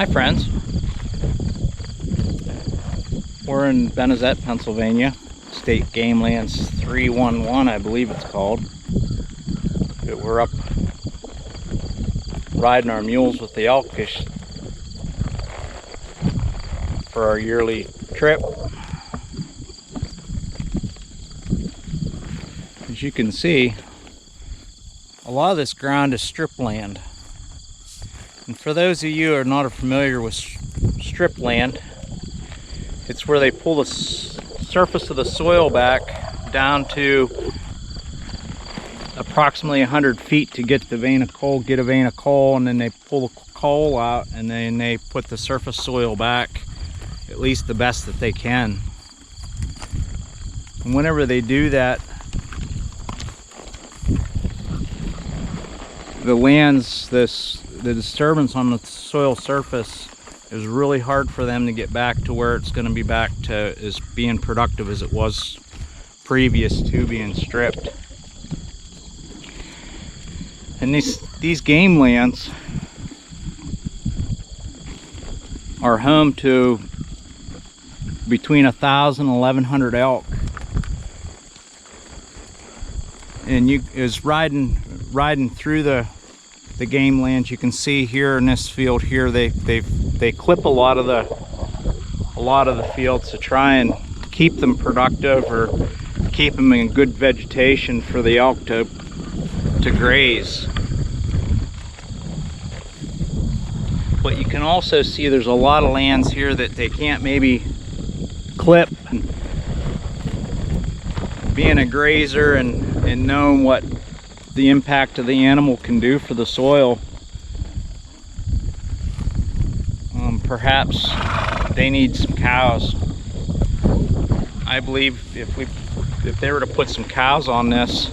Hi friends, we're in Benezet, Pennsylvania, State Game Lands 311 I believe it's called. But we're up riding our mules with the elk for our yearly trip. As you can see, a lot of this ground is strip land. And for those of you who are not familiar with strip land, it's where they pull the surface of the soil back down to approximately 100 feet to get a vein of coal, and then they pull the coal out, and then they put the surface soil back at least the best that they can. And whenever they do that, the disturbance on the soil surface is really hard for them to get back to where it's going to be back to as being productive as it was previous to being stripped. And these game lands are home to between 1,000 and 1,100 elk. And is riding through the game lands. You can see here in this field here, they clip a lot of the fields to try and keep them productive or keep them in good vegetation for the elk to graze. But you can also see there's a lot of lands here that they can't maybe clip. And being a grazer and knowing what the impact of the animal can do for the soil, perhaps they need some cows. I believe if they were to put some cows on this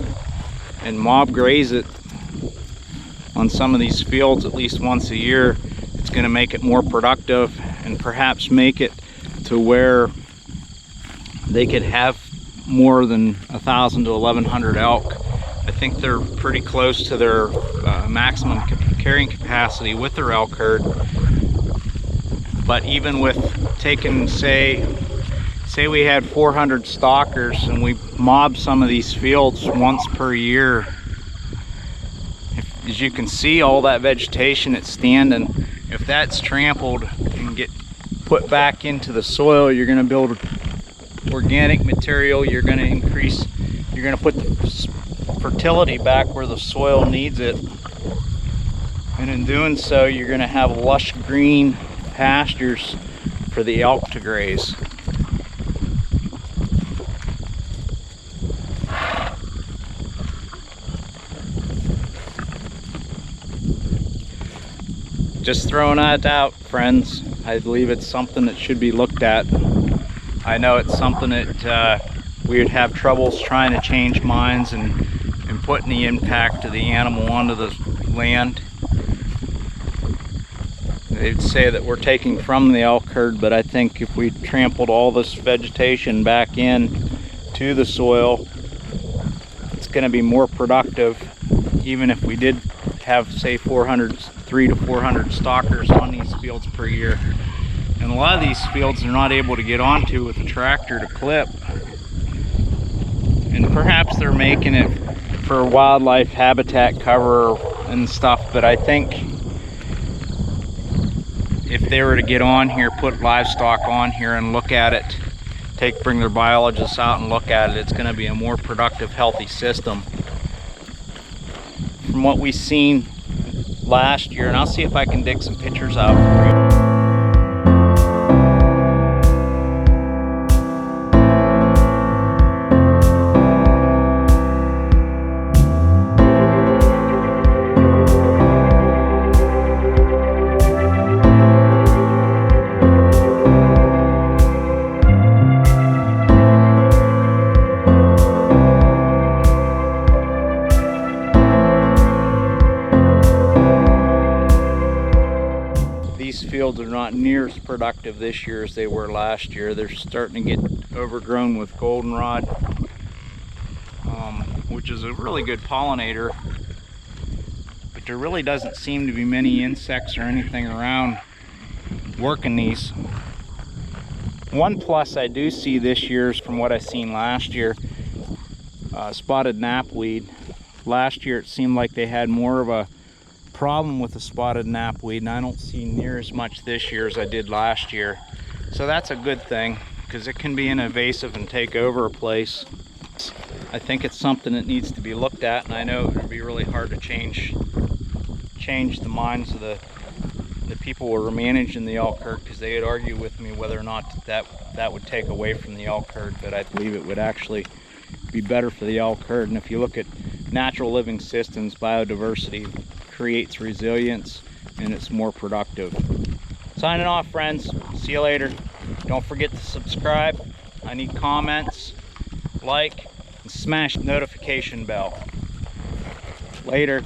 and mob graze it on some of these fields at least once a year, it's going to make it more productive and perhaps make it to where they could have more than 1,000 to 1,100 elk. I think they're pretty close to their maximum carrying capacity with their elk herd. But even with taking, say we had 400 stalkers and we mobbed some of these fields once per year, as you can see, all that vegetation that's standing, if that's trampled and get put back into the soil, you're going to build organic material. You're going to put the fertility back where the soil needs it, and in doing so you're going to have lush green pastures for the elk to graze. Just throwing that out, friends. I believe it's something that should be looked at. I know it's something that we would have troubles trying to change minds and putting the impact of the animal onto the land. They'd say that we're taking from the elk herd, but I think if we trampled all this vegetation back in to the soil, it's going to be more productive, even if we did have, say, 300 to 400 stalkers on these fields per year. And a lot of these fields they're not able to get onto with a tractor to clip. And perhaps they're making it for wildlife habitat cover and stuff, but I think if they were to get on here, put livestock on here and look at it, bring their biologists out and look at it, it's going to be a more productive, healthy system. From what we've seen last year, and I'll see if I can dig some pictures out for you. Fields are not near as productive this year as they were last year. They're starting to get overgrown with goldenrod, which is a really good pollinator, but there really doesn't seem to be many insects or anything around working these. One plus I do see this year is from what I seen last year, spotted knapweed. Last year it seemed like they had more of a problem with the spotted knapweed, and I don't see near as much this year as I did last year. So that's a good thing, because it can be invasive and take over a place. I think it's something that needs to be looked at, and I know it would be really hard to change the minds of the people who are managing the elk herd, because they would argue with me whether or not that would take away from the elk herd, but I believe it would actually be better for the elk herd. And if you look at natural living systems, biodiversity creates resilience and it's more productive. Signing off, friends. See you later. Don't forget to subscribe. I need comments, like, and smash the notification bell. Later.